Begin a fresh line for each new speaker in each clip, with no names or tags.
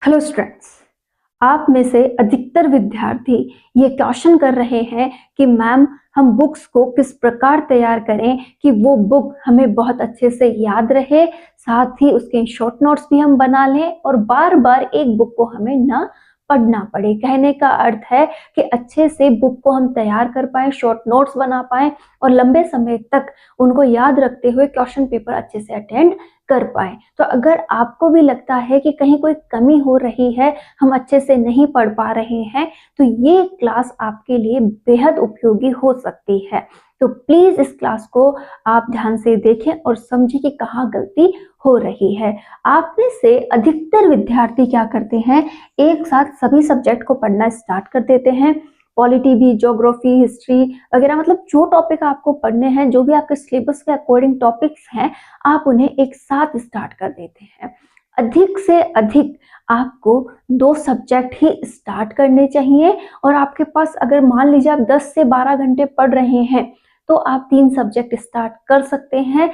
Hello students. आप में से अधिकतर विद्यार्थी ये क्वेश्चन कर रहे हैं कि मैम हम बुक्स को किस प्रकार तैयार करें कि वो बुक हमें बहुत अच्छे से याद रहे, साथ ही उसके शॉर्ट नोट्स भी हम बना लें और बार बार एक बुक को हमें ना पढ़ना पड़े। कहने का अर्थ है कि अच्छे से बुक को हम तैयार कर पाएं, शॉर्ट नोट्स बना पाएं और लंबे समय तक उनको याद रखते हुए क्वेश्चन पेपर अच्छे से अटेंड कर पाए। तो अगर आपको भी लगता है कि कहीं कोई कमी हो रही है, हम अच्छे से नहीं पढ़ पा रहे हैं, तो ये क्लास आपके लिए बेहद उपयोगी हो सकती है। तो प्लीज इस क्लास को आप ध्यान से देखें और समझें कि कहाँ गलती हो रही है। आप में से अधिकतर विद्यार्थी क्या करते हैं, एक साथ सभी सब्जेक्ट को पढ़ना स्टार्ट कर देते हैं। पॉलिटी भी, ज्योग्राफी, हिस्ट्री वगैरह, मतलब जो टॉपिक आपको पढ़ने हैं, जो भी आपके सिलेबस के अकॉर्डिंग टॉपिक्स हैं, आप उन्हें एक साथ स्टार्ट कर देते हैं। अधिक से अधिक आपको 2 सब्जेक्ट ही स्टार्ट करने चाहिए और आपके पास अगर मान लीजिए आप 10 से 12 घंटे पढ़ रहे हैं तो आप 3 सब्जेक्ट स्टार्ट कर सकते हैं।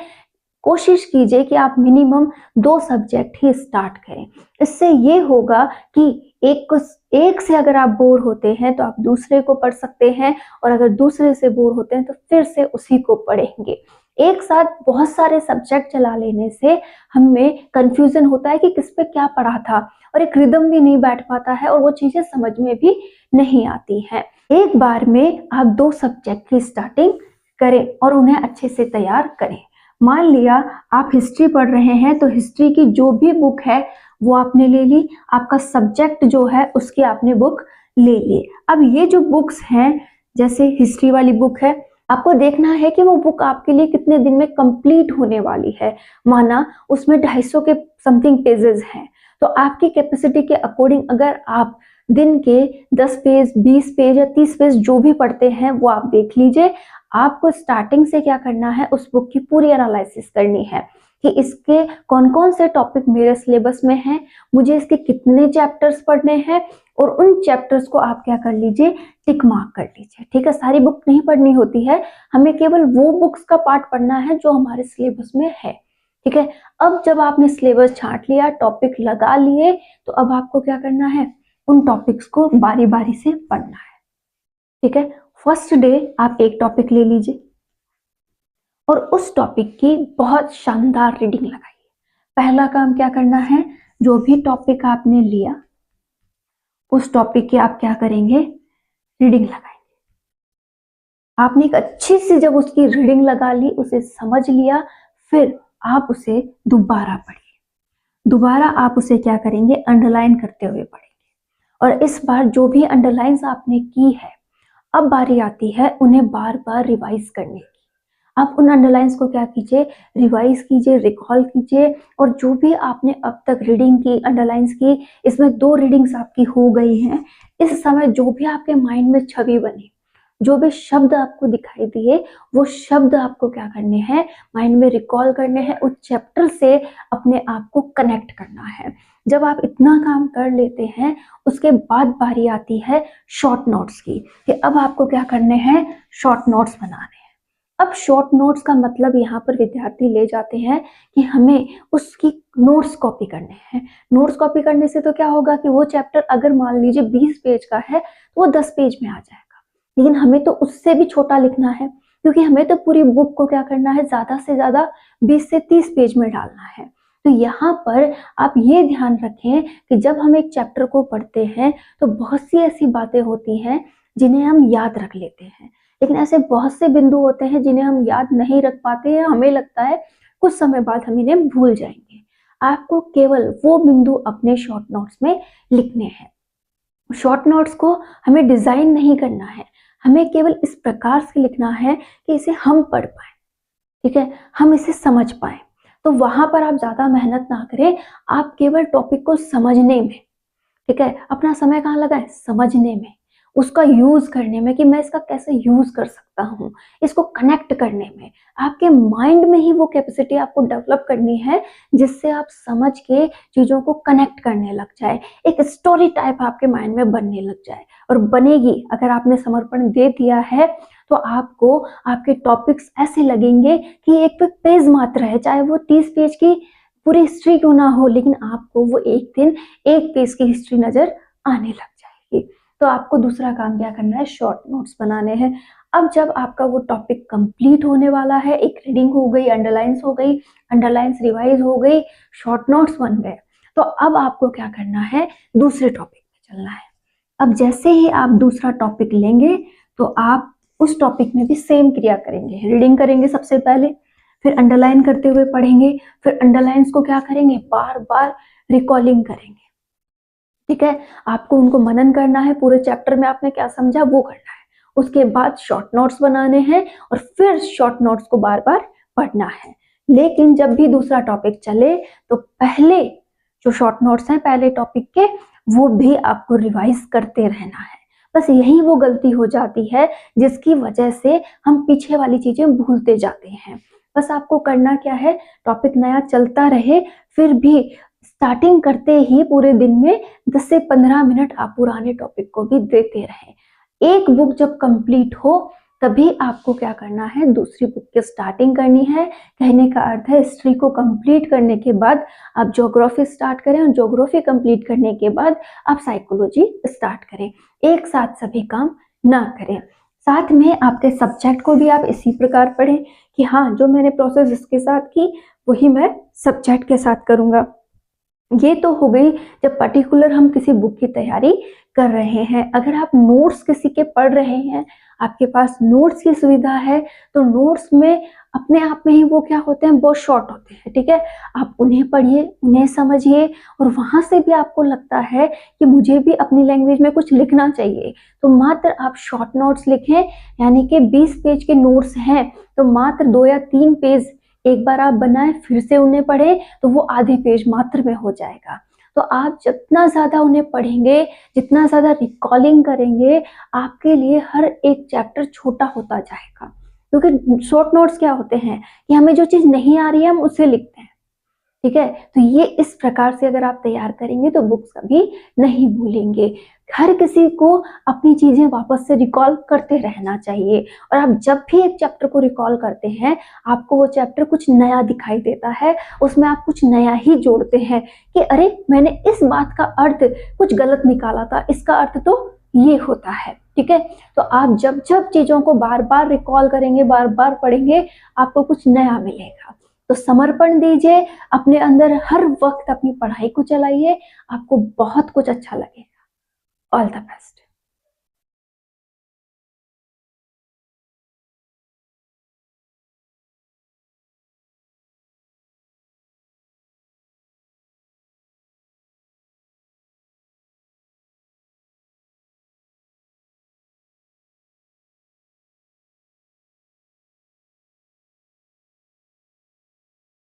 कोशिश कीजिए कि आप मिनिमम 2 सब्जेक्ट ही स्टार्ट करें। इससे ये होगा कि एक से अगर आप बोर होते हैं तो आप दूसरे को पढ़ सकते हैं और अगर दूसरे से बोर होते हैं तो फिर से उसी को पढ़ेंगे। एक साथ बहुत सारे सब्जेक्ट चला लेने से हमें कंफ्यूजन होता है कि किस पे क्या पढ़ा था और एक रिदम भी नहीं बैठ पाता है और वो चीजें समझ में भी नहीं आती हैं। एक बार में आप 2 सब्जेक्ट की स्टार्टिंग करें और उन्हें अच्छे से तैयार करें। मान लिया आप हिस्ट्री पढ़ रहे हैं तो हिस्ट्री की जो भी बुक है वो आपने ले ली, आपका सब्जेक्ट जो है उसकी आपने बुक ले ली। अब ये जो बुक्स हैं, जैसे हिस्ट्री वाली बुक है, आपको देखना है कि वो बुक आपके लिए कितने दिन में कंप्लीट होने वाली है। माना उसमें 250 के समथिंग पेजेस हैं, तो आपकी कैपेसिटी के अकॉर्डिंग अगर आप दिन के 10 पेज, 20 पेज या 30 पेज जो भी पढ़ते हैं वो आप देख लीजिए। आपको स्टार्टिंग से क्या करना है, उस बुक की पूरी एनालिसिस करनी है कि इसके कौन कौन से टॉपिक मेरे सिलेबस में हैं, मुझे इसके कितने चैप्टर्स पढ़ने हैं और उन चैप्टर्स को आप क्या कर लीजिए, टिक मार्क कर लीजिए। ठीक है, सारी बुक नहीं पढ़नी होती है, हमें केवल वो बुक्स का पार्ट पढ़ना है जो हमारे सिलेबस में है। ठीक है, अब जब आपने सिलेबस छांट लिया, टॉपिक लगा लिए, तो अब आपको क्या करना है, उन टॉपिक्स को बारी बारी से पढ़ना है। ठीक है, फर्स्ट डे आप एक टॉपिक ले लीजिए और उस टॉपिक की बहुत शानदार रीडिंग लगाइए। पहला काम क्या करना है, जो भी टॉपिक आपने लिया उस टॉपिक की आप क्या करेंगे, रीडिंग लगाएंगे। आपने एक अच्छी सी जब उसकी रीडिंग लगा ली, उसे समझ लिया, फिर आप उसे दोबारा पढ़िए। दोबारा आप उसे क्या करेंगे, अंडरलाइन करते हुए पढ़ेंगे। और इस बार जो भी अंडरलाइंस आपने की है, अब बारी आती है उन्हें बार बार रिवाइज करने की। आप उन अंडरलाइंस को क्या कीजिए, रिवाइज कीजिए, रिकॉल कीजिए। और जो भी आपने अब तक रीडिंग की, अंडरलाइंस की, इसमें 2 रीडिंग्स आपकी हो गई हैं। इस समय जो भी आपके माइंड में छवि बनी, जो भी शब्द आपको दिखाई दिए, वो शब्द आपको क्या करने हैं, माइंड में रिकॉल करने हैं, उस चैप्टर से अपने आप को कनेक्ट करना है। जब आप इतना काम कर लेते हैं, उसके बाद बारी आती है शॉर्ट नोट्स की, कि अब आपको क्या करने हैं, शॉर्ट नोट्स बनाने हैं। अब शॉर्ट नोट्स का मतलब यहाँ पर विद्यार्थी ले जाते हैं कि हमें उसकी नोट्स कॉपी करने हैं। नोट्स कॉपी करने से तो क्या होगा कि वो चैप्टर अगर मान लीजिए 20 पेज का है तो वो 10 पेज में आ जाएगा, लेकिन हमें तो उससे भी छोटा लिखना है, क्योंकि हमें तो पूरी बुक को क्या करना है, ज्यादा से ज्यादा 20 से 30 पेज में डालना है। तो यहाँ पर आप ये ध्यान रखें कि जब हम एक चैप्टर को पढ़ते हैं तो बहुत सी ऐसी बातें होती हैं जिन्हें हम याद रख लेते हैं, लेकिन ऐसे बहुत से बिंदु होते हैं जिन्हें हम याद नहीं रख पाते हैं। हमें लगता है कुछ समय बाद हम इन्हें भूल जाएंगे। आपको केवल वो बिंदु अपने शॉर्ट नोट्स में लिखने हैं। शॉर्ट नोट्स को हमें डिजाइन नहीं करना है, हमें केवल इस प्रकार से लिखना है कि इसे हम पढ़ पाए। ठीक है, हम इसे समझ पाए। तो वहां पर आप ज्यादा मेहनत ना करें, आप केवल टॉपिक को समझने में, ठीक है, अपना समय कहाँ लगाएं, समझने में, उसका यूज करने में कि मैं इसका कैसे यूज कर सकता हूँ, इसको कनेक्ट करने में। आपके माइंड में ही वो कैपेसिटी आपको डेवलप करनी है जिससे आप समझ के चीजों को कनेक्ट करने लग जाए, एक स्टोरी टाइप आपके माइंड में बनने लग जाए। और बनेगी, अगर आपने समर्पण दे दिया है तो आपको आपके टॉपिक्स ऐसे लगेंगे कि एक पेज मात्र है, चाहे वो 30 पेज की पूरी हिस्ट्री क्यों ना हो, लेकिन आपको वो एक दिन एक पेज की हिस्ट्री नजर आने लग जाएगी। तो आपको दूसरा काम क्या करना है, शॉर्ट नोट्स बनाने हैं। अब जब आपका वो टॉपिक कंप्लीट होने वाला है, एक रीडिंग हो गई, अंडरलाइंस हो गई, अंडरलाइंस रिवाइज हो गई, शॉर्ट नोट्स बन गए, तो अब आपको क्या करना है, दूसरे टॉपिक पे चलना है। अब जैसे ही आप दूसरा टॉपिक लेंगे तो आप उस टॉपिक में भी सेम क्रिया करेंगे, रीडिंग करेंगे सबसे पहले, फिर अंडरलाइन करते हुए पढ़ेंगे, फिर अंडरलाइंस को क्या करेंगे, बार बार रिकॉलिंग करेंगे। ठीक है, आपको उनको मनन करना है, पूरे चैप्टर में आपने क्या समझा वो करना है। उसके बाद शॉर्ट नोट्स बनाने हैं और फिर शॉर्ट नोट्स को बार बार पढ़ना है। लेकिन जब भी दूसरा टॉपिक चले तो पहले जो शॉर्ट नोट्स हैं पहले टॉपिक के, वो भी आपको रिवाइज करते रहना है। बस यही वो गलती हो जाती है जिसकी वजह से हम पीछे वाली चीजें भूलते जाते हैं। बस आपको करना क्या है, टॉपिक नया चलता रहे, फिर भी स्टार्टिंग करते ही पूरे दिन में 10 से 15 मिनट आप पुराने टॉपिक को भी देते रहें। एक बुक जब कंप्लीट हो तभी आपको क्या करना है, दूसरी बुक की स्टार्टिंग करनी है। कहने का अर्थ है हिस्ट्री को कंप्लीट करने के बाद आप ज्योग्राफी स्टार्ट करें और ज्योग्राफी कंप्लीट करने के बाद आप साइकोलॉजी स्टार्ट करें। एक साथ सभी काम ना करें। साथ में आपके सब्जेक्ट को भी आप इसी प्रकार पढ़ें कि हाँ, जो मैंने प्रोसेस इसके साथ की वही मैं सब्जेक्ट के साथ करूंगा। ये तो हो गई जब पर्टिकुलर हम किसी बुक की तैयारी कर रहे हैं। अगर आप नोट्स किसी के पढ़ रहे हैं, आपके पास नोट्स की सुविधा है, तो नोट्स में अपने आप में ही वो क्या होते हैं, बहुत शॉर्ट होते हैं। ठीक है, आप उन्हें पढ़िए, उन्हें समझिए, और वहां से भी आपको लगता है कि मुझे भी अपनी लैंग्वेज में कुछ लिखना चाहिए, तो मात्र आप शॉर्ट नोट्स लिखें। यानी कि 20 पेज के नोट्स हैं तो मात्र 2 या 3 पेज एक बार आप बनाएं, फिर से उन्हें पढ़ें, तो वो आधे पेज मात्र में हो जाएगा। तो आप जितना ज्यादा उन्हें पढ़ेंगे, जितना ज्यादा रिकॉलिंग करेंगे, आपके लिए हर एक चैप्टर छोटा होता जाएगा। क्योंकि शॉर्ट नोट्स क्या होते हैं कि हमें जो चीज नहीं आ रही है हम उसे लिखते हैं। ठीक है, तो ये इस प्रकार से अगर आप तैयार करेंगे तो बुक्स कभी नहीं भूलेंगे। हर किसी को अपनी चीजें वापस से रिकॉल करते रहना चाहिए, और आप जब भी एक चैप्टर को रिकॉल करते हैं आपको वो चैप्टर कुछ नया दिखाई देता है, उसमें आप कुछ नया ही जोड़ते हैं कि अरे मैंने इस बात का अर्थ कुछ गलत निकाला था, इसका अर्थ तो ये होता है। ठीक है, तो आप जब जब चीजों को बार बार रिकॉल करेंगे, बार बार पढ़ेंगे, आपको कुछ नया मिलेगा। तो समर्पण दीजिए अपने अंदर, हर वक्त अपनी पढ़ाई को चलाइए, आपको बहुत कुछ अच्छा लगेगा। All the best.